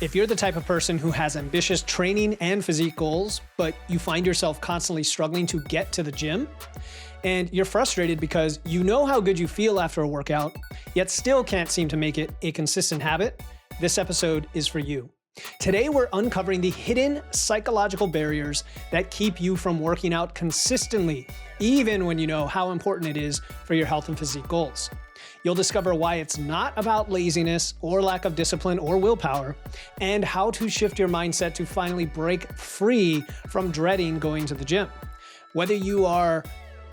If you're the type of person who has ambitious training and physique goals, but you find yourself constantly struggling to get to the gym, and you're frustrated because you know how good you feel after a workout, yet still can't seem to make it a consistent habit, this episode is for you. Today, we're uncovering the hidden psychological barriers that keep you from working out consistently, even when you know how important it is for your health and physique goals. You'll discover why it's not about laziness or lack of discipline or willpower, and how to shift your mindset to finally break free from dreading going to the gym. Whether you are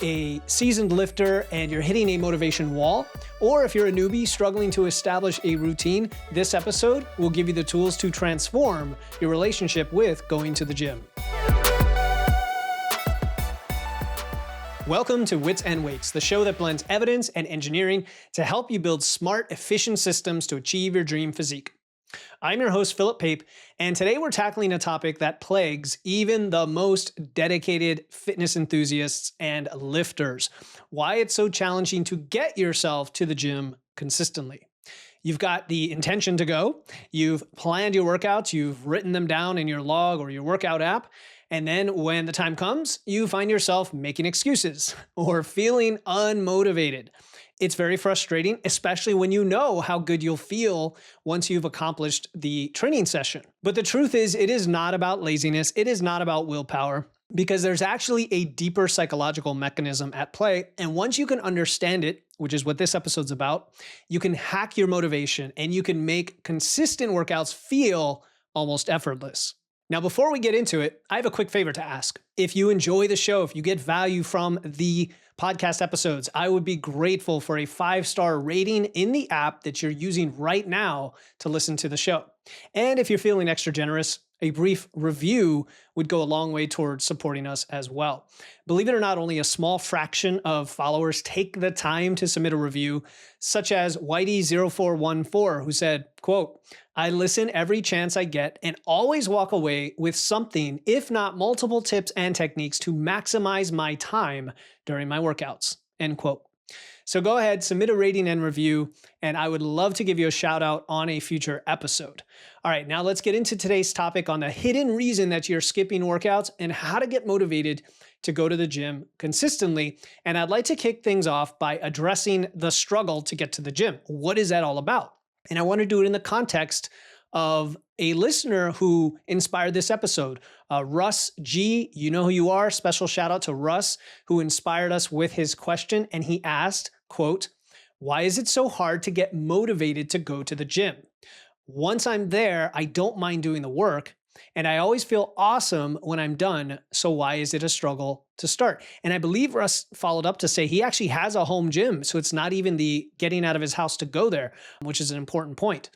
a seasoned lifter and you're hitting a motivation wall, or if you're a newbie struggling to establish a routine, this episode will give you the tools to transform your relationship with going to the gym. Welcome to Wits and Weights, the show that blends evidence and engineering to help you build smart, efficient systems to achieve your dream physique. I'm your host, Philip Pape, and today we're tackling a topic that plagues even the most dedicated fitness enthusiasts and lifters: why it's so challenging to get yourself to the gym consistently. You've got the intention to go, you've planned your workouts, you've written them down in your log or your workout app, and then when the time comes, you find yourself making excuses or feeling unmotivated. It's very frustrating, especially when you know how good you'll feel once you've accomplished the training session. But the truth is, it is not about laziness. It is not about willpower, because there's actually a deeper psychological mechanism at play. And once you can understand it, which is what this episode's about, you can hack your motivation and you can make consistent workouts feel almost effortless. Now, before we get into it, I have a quick favor to ask. If you enjoy the show, if you get value from the podcast episodes, I would be grateful for a 5-star rating in the app that you're using right now to listen to the show. And if you're feeling extra generous, a brief review would go a long way towards supporting us as well. Believe it or not, only a small fraction of followers take the time to submit a review, such as Whitey0414, who said, quote, "I listen every chance I get and always walk away with something, if not multiple tips and techniques to maximize my time during my workouts," end quote. So go ahead, submit a rating and review, and I would love to give you a shout out on a future episode. All right, now let's get into today's topic on the hidden reason that you're skipping workouts and how to get motivated to go to the gym consistently. And I'd like to kick things off by addressing the struggle to get to the gym. What is that all about? And I want to do it in the context of a listener who inspired this episode. Russ G, you know who you are. Special shout out to Russ, who inspired us with his question. And he asked, quote, "Why is it so hard to get motivated to go to the gym? Once I'm there, I don't mind doing the work, and I always feel awesome when I'm done. So why is it a struggle to start?" And I believe Russ followed up to say he actually has a home gym. So it's not even the getting out of his house to go there, which is an important point.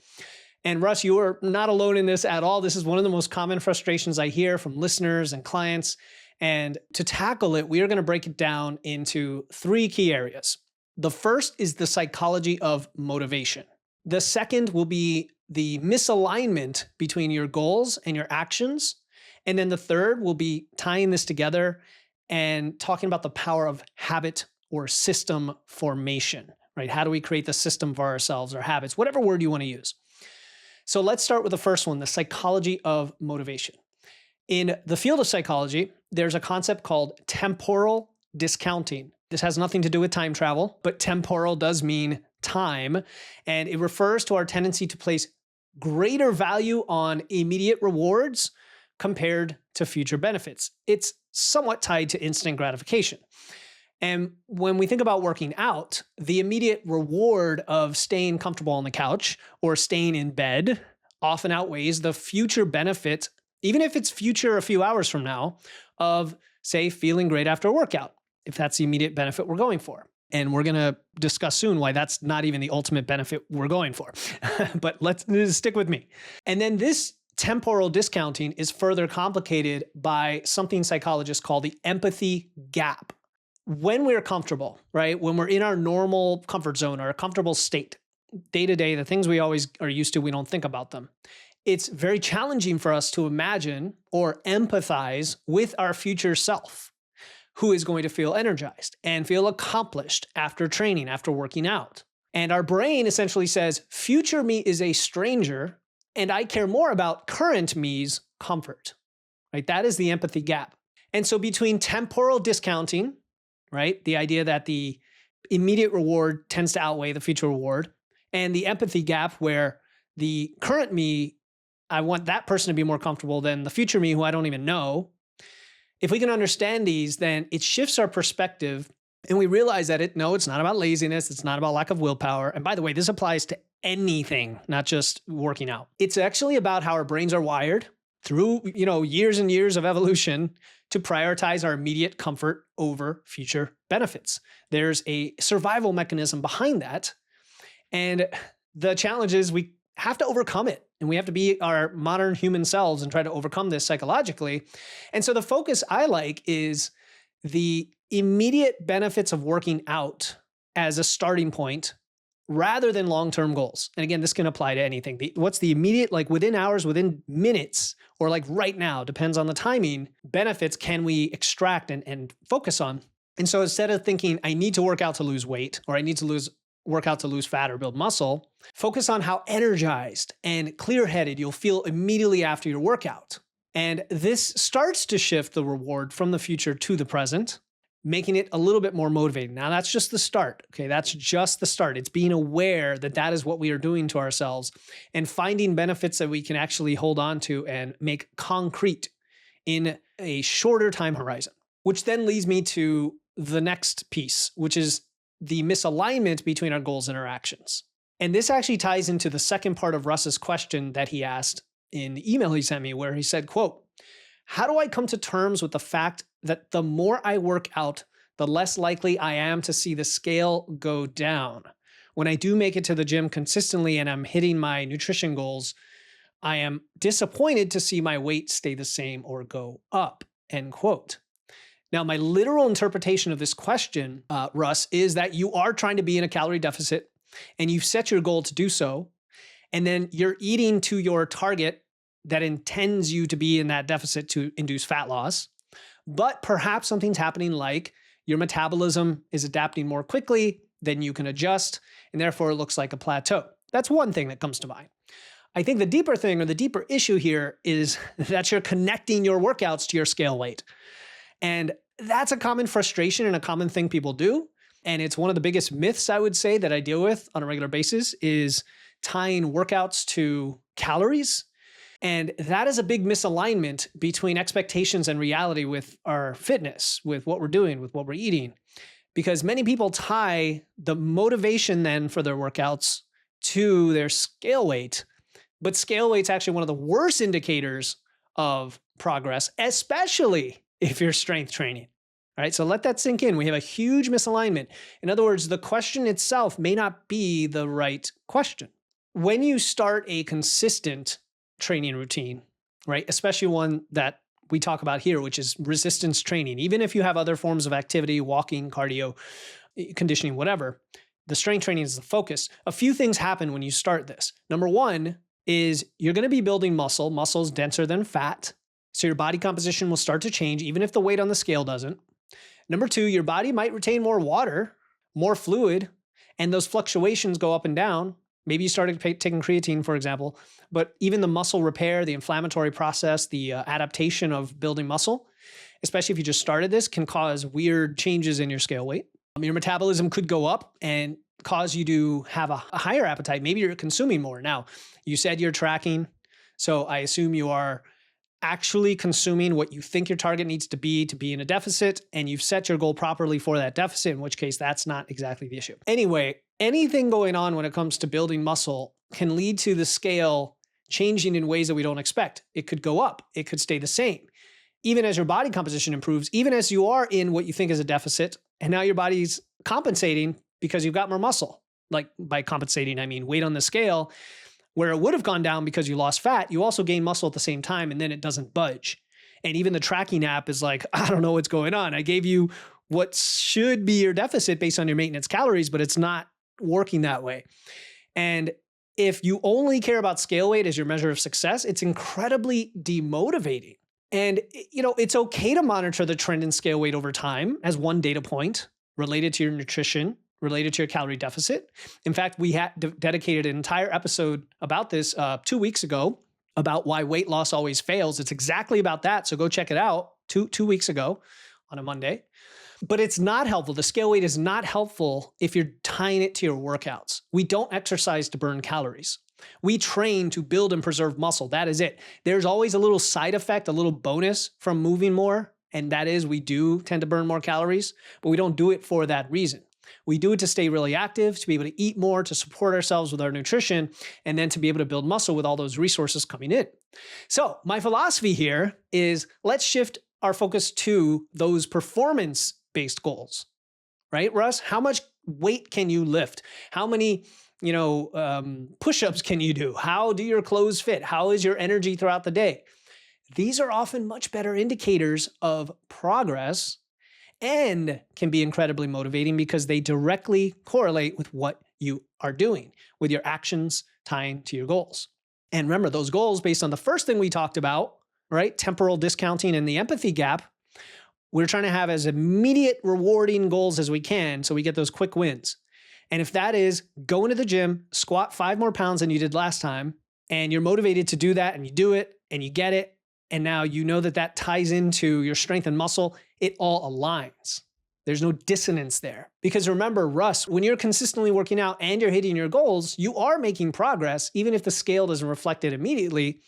And Russ, you are not alone in this at all. This is one of the most common frustrations I hear from listeners and clients. And to tackle it, we are going to break it down into 3 key areas. The first is the psychology of motivation. The second will be the misalignment between your goals and your actions. And then the third will be tying this together and talking about the power of habit or system formation, right? How do we create the system for ourselves or habits, whatever word you want to use. So let's start with the first one, the psychology of motivation. In the field of psychology, there's a concept called temporal discounting. This has nothing to do with time travel, but temporal does mean time, and it refers to our tendency to place greater value on immediate rewards compared to future benefits. It's somewhat tied to instant gratification. And when we think about working out, the immediate reward of staying comfortable on the couch or staying in bed often outweighs the future benefit, even if it's future a few hours from now, of, say, feeling great after a workout, if that's the immediate benefit we're going for. And we're going to discuss soon why that's not even the ultimate benefit we're going for. But let's stick with me. And then this temporal discounting is further complicated by something psychologists call the empathy gap. When we're comfortable, right? When we're in our normal comfort zone or a comfortable state, day to day, the things we always are used to, we don't think about them. It's very challenging for us to imagine or empathize with our future self, who is going to feel energized and feel accomplished after training, after working out. And our brain essentially says, future me is a stranger And I care more about current me's comfort, right? That is the empathy gap. And so between temporal discounting, right? The idea that the immediate reward tends to outweigh the future reward, and the empathy gap where the current me, I want that person to be more comfortable than the future me who I don't even know. If we can understand these, then it shifts our perspective and we realize that it's not about laziness. It's not about lack of willpower. And by the way, this applies to anything, not just working out. It's actually about how our brains are wired through, years and years of evolution to prioritize our immediate comfort over future benefits. There's a survival mechanism behind that. And the challenge is we have to overcome it. And we have to be our modern human selves and try to overcome this psychologically. And so the focus I like is the immediate benefits of working out as a starting point rather than long-term goals. And again, this can apply to anything. What's the immediate, like within hours, within minutes, or like right now, depends on the timing, benefits can we extract and focus on. And so instead of thinking, I need to work out to lose weight, or I need to work out to lose fat or build muscle, focus on how energized and clear-headed you'll feel immediately after your workout. And this starts to shift the reward from the future to the present, making it a little bit more motivating. Now that's just the start, okay? That's just the start. It's being aware that that is what we are doing to ourselves and finding benefits that we can actually hold on to and make concrete in a shorter time horizon, which then leads me to the next piece, which is the misalignment between our goals and our actions. And this actually ties into the second part of Russ's question that he asked in the email he sent me, where he said, quote, "How do I come to terms with the fact that the more I work out, the less likely I am to see the scale go down? When I do make it to the gym consistently and I'm hitting my nutrition goals, I am disappointed to see my weight stay the same or go up," end quote. Now, my literal interpretation of this question, Russ, is that you are trying to be in a calorie deficit and you've set your goal to do so. And then you're eating to your target that intends you to be in that deficit to induce fat loss. But perhaps something's happening, like your metabolism is adapting more quickly than you can adjust, and therefore it looks like a plateau. That's one thing that comes to mind. I think the deeper thing, or the deeper issue here, is that you're connecting your workouts to your scale weight. And that's a common frustration and a common thing people do. And it's one of the biggest myths, I would say, that I deal with on a regular basis, is tying workouts to calories. And that is a big misalignment between expectations and reality with our fitness, with what we're doing, with what we're eating. Because many people tie the motivation then for their workouts to their scale weight. But scale weight's actually one of the worst indicators of progress, especially if you're strength training. All right, so let that sink in. We have a huge misalignment. In other words, the question itself may not be the right question. When you start a consistent training routine, right, especially one that we talk about here, which is resistance training, even if you have other forms of activity, walking, cardio, conditioning, whatever, the strength training is the focus. A few things happen when you start this. Number one is you're going to be building muscle. Muscle is denser than fat. So your body composition will start to change, even if the weight on the scale doesn't. Number two, your body might retain more water, more fluid, and those fluctuations go up and down. Maybe you started taking creatine, for example, but even the muscle repair, the inflammatory process, the adaptation of building muscle, especially if you just started this, can cause weird changes in your scale weight. Your metabolism could go up and cause you to have a higher appetite. Maybe you're consuming more. Now, you said you're tracking, so I assume you are actually consuming what you think your target needs to be in a deficit, and you've set your goal properly for that deficit, in which case that's not exactly the issue. Anyway, anything going on when it comes to building muscle can lead to the scale changing in ways that we don't expect. It could go up. It could stay the same. Even as your body composition improves, even as you are in what you think is a deficit, and now your body's compensating because you've got more muscle. Like, by compensating, I mean weight on the scale, where it would have gone down because you lost fat, you also gain muscle at the same time, and then it doesn't budge. And even the tracking app is like, I don't know what's going on. I gave you what should be your deficit based on your maintenance calories, but it's not working that way. And if you only care about scale weight as your measure of success, it's incredibly demotivating. And it's okay to monitor the trend in scale weight over time as one data point related to your nutrition related to your calorie deficit. In fact, we had dedicated an entire episode about this 2 weeks ago about why weight loss always fails. It's exactly about that. So go check it out 2 weeks ago on a Monday. But it's not helpful. The scale weight is not helpful if you're tying it to your workouts. We don't exercise to burn calories. We train to build and preserve muscle. That is it. There's always a little side effect, a little bonus from moving more. And that is we do tend to burn more calories, but we don't do it for that reason. We do it to stay really active, to be able to eat more, to support ourselves with our nutrition, and then to be able to build muscle with all those resources coming in. So my philosophy here is let's shift our focus to those performance-based goals, right, Russ? How much weight can you lift? How many push-ups can you do? How do your clothes fit? How is your energy throughout the day? These are often much better indicators of progress and can be incredibly motivating because they directly correlate with what you are doing, with your actions tying to your goals. And remember, those goals, based on the first thing we talked about, right, temporal discounting and the empathy gap, we're trying to have as immediate rewarding goals as we can so we get those quick wins. And if that is go into the gym, squat 5 more pounds than you did last time, and you're motivated to do that and you do it and you get it, and now you know that that ties into your strength and muscle, it all aligns. There's no dissonance there. Because remember, Russ, when you're consistently working out and you're hitting your goals, you are making progress, even if the scale doesn't reflect it immediately,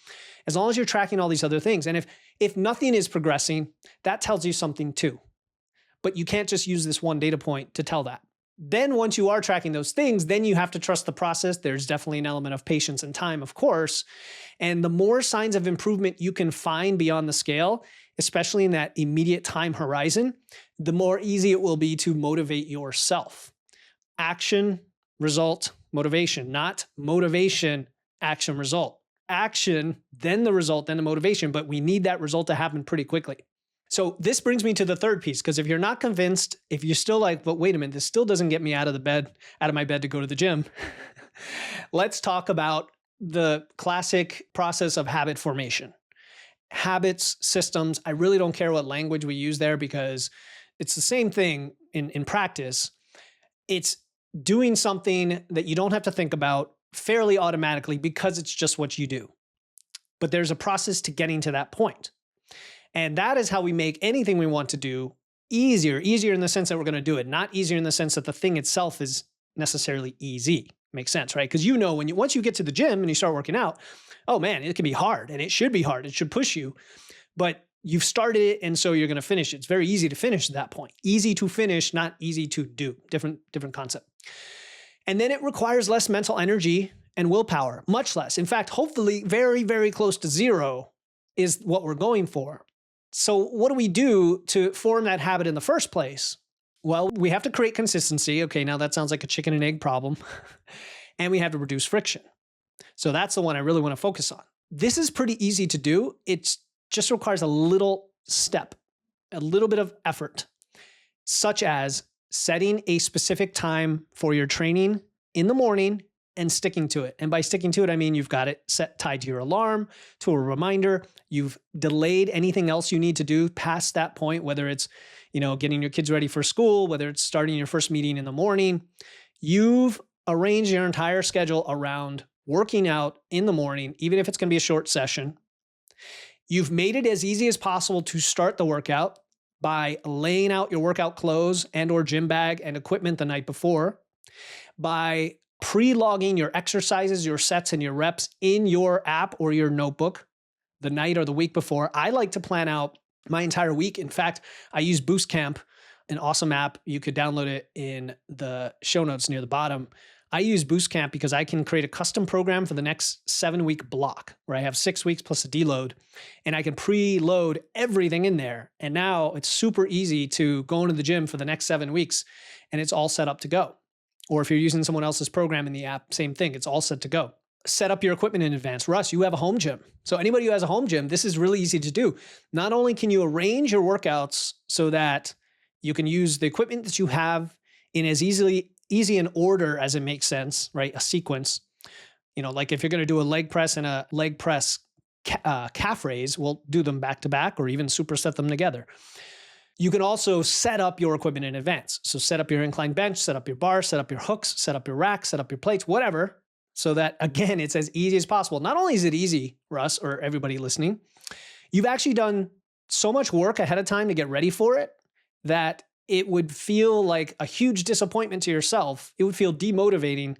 as long as you're tracking all these other things. And if nothing is progressing, that tells you something too. But you can't just use this one data point to tell that. Then once you are tracking those things, then you have to trust the process. There's definitely an element of patience and time, of course. And the more signs of improvement you can find beyond the scale, especially in that immediate time horizon, the more easy it will be to motivate yourself. Action, result, motivation, not motivation, action, result. Action, then the result, then the motivation, but we need that result to happen pretty quickly. So this brings me to the third piece, because if you're not convinced, if you're still like, but wait a minute, this still doesn't get me out of my bed to go to the gym, let's talk about the classic process of habit formation. Habits, systems, I really don't care what language we use there because it's the same thing in practice. It's doing something that you don't have to think about fairly automatically because it's just what you do. But there's a process to getting to that point. And that is how we make anything we want to do easier in the sense that we're going to do it, not easier in the sense that the thing itself is necessarily easy. Makes sense, right? Because once you get to the gym and you start working out, oh man, it can be hard, and it should be hard. It should push you, but you've started it, and so you're going to finish it. It's very easy to finish at that point. Easy to finish, not easy to do. Different concept. And then it requires less mental energy and willpower, much less. In fact, hopefully very, very close to zero is what we're going for. So what do we do to form that habit in the first place? Well, we have to create consistency. Okay, now that sounds like a chicken and egg problem. And we have to reduce friction. So that's the one I really want to focus on. This is pretty easy to do. It just requires a little step, a little bit of effort, such as setting a specific time for your training in the morning and sticking to it. And by sticking to it, I mean you've got it tied to your alarm, to a reminder. You've delayed anything else you need to do past that point, whether it's getting your kids ready for school, whether it's starting your first meeting in the morning. You've arranged your entire schedule around working out in the morning, even if it's going to be a short session. You've made it as easy as possible to start the workout by laying out your workout clothes and or gym bag and equipment the night before, by pre-logging your exercises, your sets, and your reps in your app or your notebook the night or the week before. I like to plan out my entire week. In fact, I use Boostcamp, an awesome app. You could download it in the show notes near the bottom. I use Boostcamp because I can create a custom program for the next 7-week block where I have 6 weeks plus a deload, and I can preload everything in there. And now it's super easy to go into the gym for the next 7 weeks and it's all set up to go. Or if you're using someone else's program in the app, same thing, it's all set to go. Set up your equipment in advance. Russ, you have a home gym. So anybody who has a home gym, this is really easy to do. Not only can you arrange your workouts so that you can use the equipment that you have in as easy an order as it makes sense, right? A sequence. Like if you're going to do a leg press and a leg press calf raise, we'll do them back to back or even superset them together. You can also set up your equipment in advance. So set up your incline bench, set up your bar, set up your hooks, set up your rack, set up your plates, whatever, so that, again, it's as easy as possible. Not only is it easy, Russ, or everybody listening, you've actually done so much work ahead of time to get ready for it that it would feel like a huge disappointment to yourself. It would feel demotivating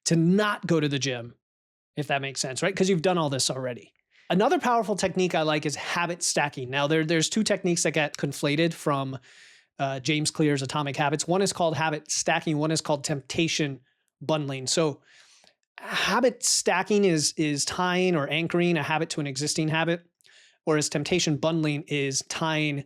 to not go to the gym, if that makes sense, right? Because you've done all this already. Another powerful technique I like is habit stacking. Now, there's two techniques that get conflated from James Clear's Atomic Habits. One is called habit stacking. One is called temptation bundling. So habit stacking is tying or anchoring a habit to an existing habit, whereas temptation bundling is tying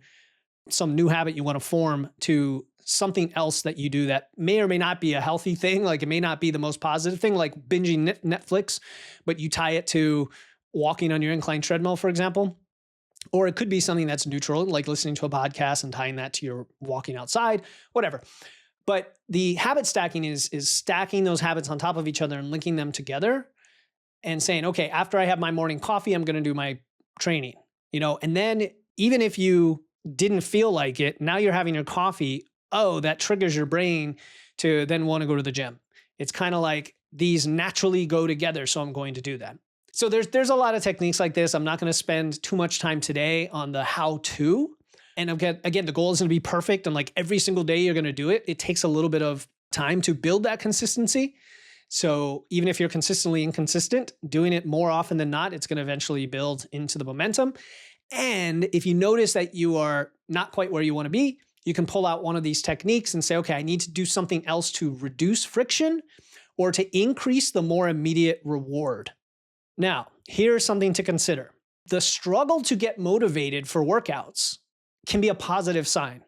some new habit you want to form to something else that you do that may or may not be a healthy thing. Like it may not be the most positive thing, like binging Netflix, but you tie it to walking on your incline treadmill, for example. Or it could be something that's neutral, like listening to a podcast and tying that to your walking outside, whatever. But the habit stacking is stacking those habits on top of each other and linking them together and saying, okay, after I have my morning coffee, I'm going to do my training, and then even if you didn't feel like it, now you're having your coffee. Oh, that triggers your brain to then want to go to the gym. It's kind of like these naturally go together. So I'm going to do that. So there's a lot of techniques like this. I'm not going to spend too much time today on the how-to. And again, the goal is going to be perfect. And like every single day you're going to do it. It takes a little bit of time to build that consistency. So even if you're consistently inconsistent, doing it more often than not, it's going to eventually build into the momentum. And if you notice that you are not quite where you want to be, you can pull out one of these techniques and say, okay, I need to do something else to reduce friction or to increase the more immediate reward. Now, here's something to consider. The struggle to get motivated for workouts can be a positive sign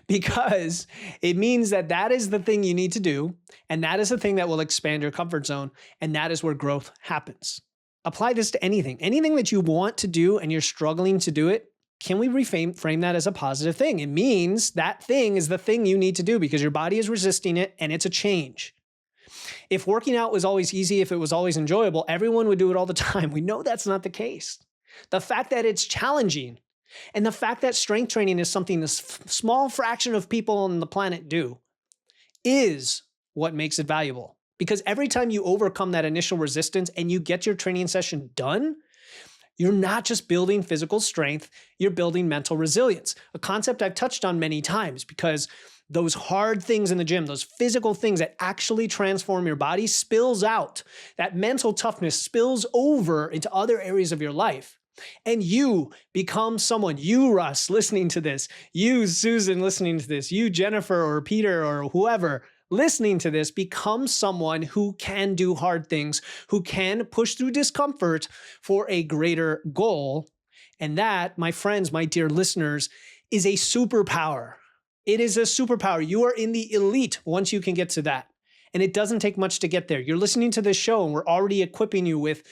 because it means that that is the thing you need to do, and that is the thing that will expand your comfort zone, and that is where growth happens. Apply this to anything that you want to do and you're struggling to do it. Can we frame that as a positive thing? It means that thing is the thing you need to do because your body is resisting it and it's a change. If working out was always easy, if it was always enjoyable, everyone would do it all the time. We know that's not the case. The fact that it's challenging and the fact that strength training is something a small fraction of people on the planet do is what makes it valuable. Because every time you overcome that initial resistance and you get your training session done, you're not just building physical strength, you're building mental resilience, a concept I've touched on many times because those hard things in the gym, those physical things that actually transform your body spills out. That mental toughness spills over into other areas of your life. And you become someone, you, Russ, listening to this, you, Susan, listening to this, you, Jennifer or Peter or whoever, listening to this, become someone who can do hard things, who can push through discomfort for a greater goal. And that, my friends, my dear listeners, is a superpower. It is a superpower. You are in the elite once you can get to that. And it doesn't take much to get there. You're listening to this show and we're already equipping you with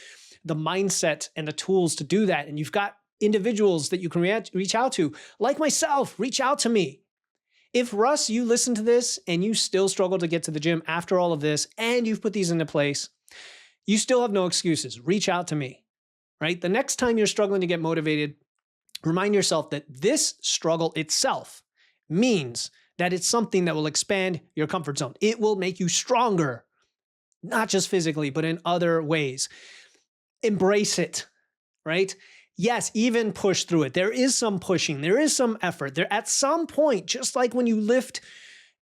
the mindset and the tools to do that. And you've got individuals that you can reach out to, like myself, reach out to me. If, Russ, you listen to this and you still struggle to get to the gym after all of this and you've put these into place, you still have no excuses. Reach out to me, right? The next time you're struggling to get motivated, remind yourself that this struggle itself means that it's something that will expand your comfort zone. It will make you stronger, not just physically, but in other ways. Embrace it, right? Yes, even push through it. There is some pushing. There is some effort. There at some point, just like when you lift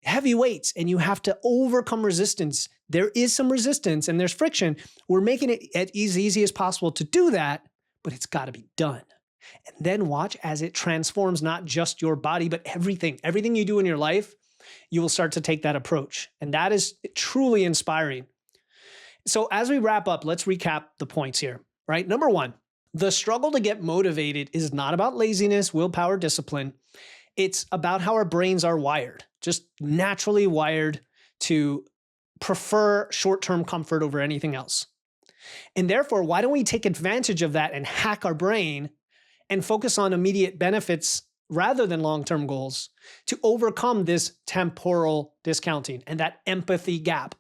heavy weights and you have to overcome resistance, there is some resistance and there's friction. We're making it as easy as possible to do that, but it's got to be done. And then watch as it transforms not just your body, but everything you do in your life, you will start to take that approach. And that is truly inspiring. So as we wrap up, let's recap the points here, right? Number one, the struggle to get motivated is not about laziness, willpower, discipline. It's about how our brains are wired, just naturally wired to prefer short-term comfort over anything else. And therefore, why don't we take advantage of that and hack our brain and focus on immediate benefits rather than long-term goals to overcome this temporal discounting and that empathy gap.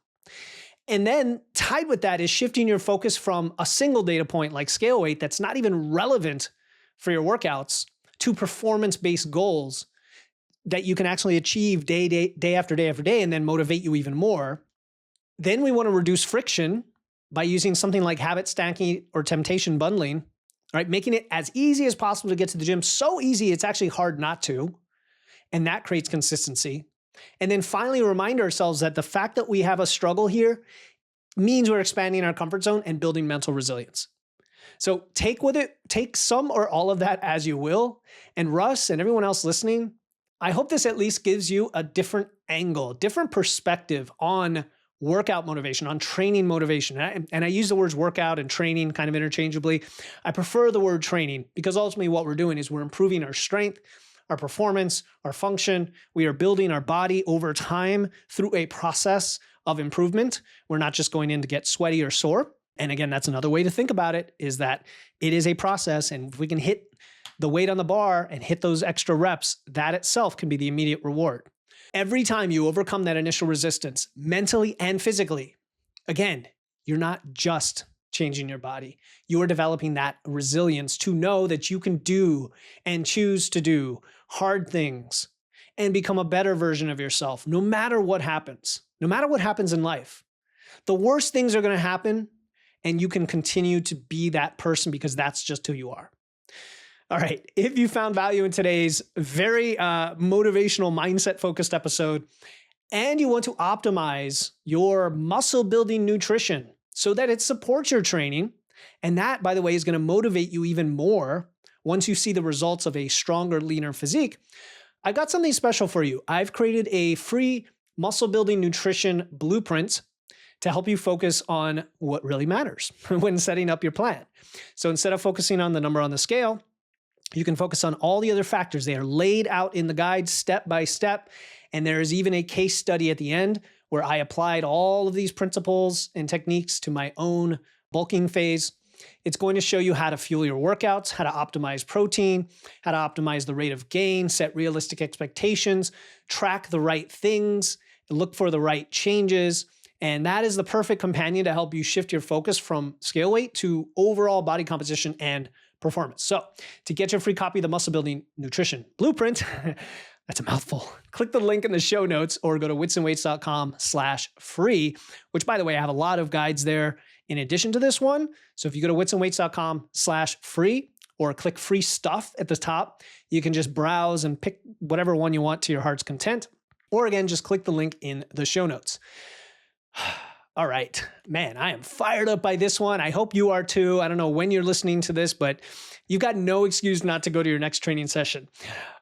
And then tied with that is shifting your focus from a single data point like scale weight that's not even relevant for your workouts to performance-based goals that you can actually achieve day after day after day and then motivate you even more. Then we want to reduce friction by using something like habit stacking or temptation bundling, right? Making it as easy as possible to get to the gym. So easy, it's actually hard not to. And that creates consistency. And then finally remind ourselves that the fact that we have a struggle here means we're expanding our comfort zone and building mental resilience. So take some or all of that as you will. And Russ and everyone else listening, I hope this at least gives you a different angle, different perspective on workout motivation, on training motivation. And I use the words workout and training kind of interchangeably. I prefer the word training because ultimately what we're doing is we're improving our strength, our performance, our function. We are building our body over time through a process of improvement. We're not just going in to get sweaty or sore. And again, that's another way to think about it, is that it is a process. And if we can hit the weight on the bar and hit those extra reps, that itself can be the immediate reward. Every time you overcome that initial resistance, mentally and physically, again, you're not just changing your body. You are developing that resilience to know that you can do and choose to do hard things and become a better version of yourself, no matter what happens in life. The worst things are going to happen, and you can continue to be that person because that's just who you are. All right. If you found value in today's very motivational, mindset-focused episode, and you want to optimize your muscle building nutrition so that it supports your training, and that, by the way, is going to motivate you even more once you see the results of a stronger, leaner physique, I've got something special for you. I've created a free muscle building nutrition blueprint to help you focus on what really matters when setting up your plan. So instead of focusing on the number on the scale, you can focus on all the other factors. They are laid out in the guide step by step. And there is even a case study at the end where I applied all of these principles and techniques to my own bulking phase. It's going to show you how to fuel your workouts, how to optimize protein, how to optimize the rate of gain, set realistic expectations, track the right things, look for the right changes. And that is the perfect companion to help you shift your focus from scale weight to overall body composition and performance. So to get your free copy of the Muscle Building Nutrition Blueprint, that's a mouthful, click the link in the show notes or go to witsandweights.com/free, which, by the way, I have a lot of guides there in addition to this one. So if you go to witsandweights.com/free or click free stuff at the top, you can just browse and pick whatever one you want to your heart's content. Or again, just click the link in the show notes. All right, man, I am fired up by this one. I hope you are too. I don't know when you're listening to this, but you've got no excuse not to go to your next training session.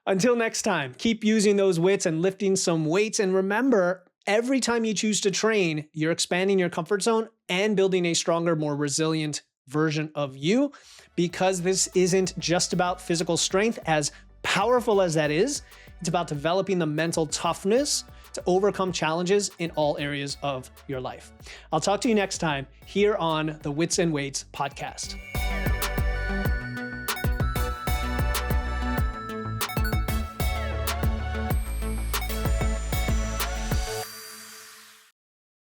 Until next time, keep using those wits and lifting some weights. And remember, every time you choose to train, you're expanding your comfort zone and building a stronger, more resilient version of you, because this isn't just about physical strength, as powerful as that is. It's about developing the mental toughness to overcome challenges in all areas of your life. I'll talk to you next time here on the Wits and Weights podcast.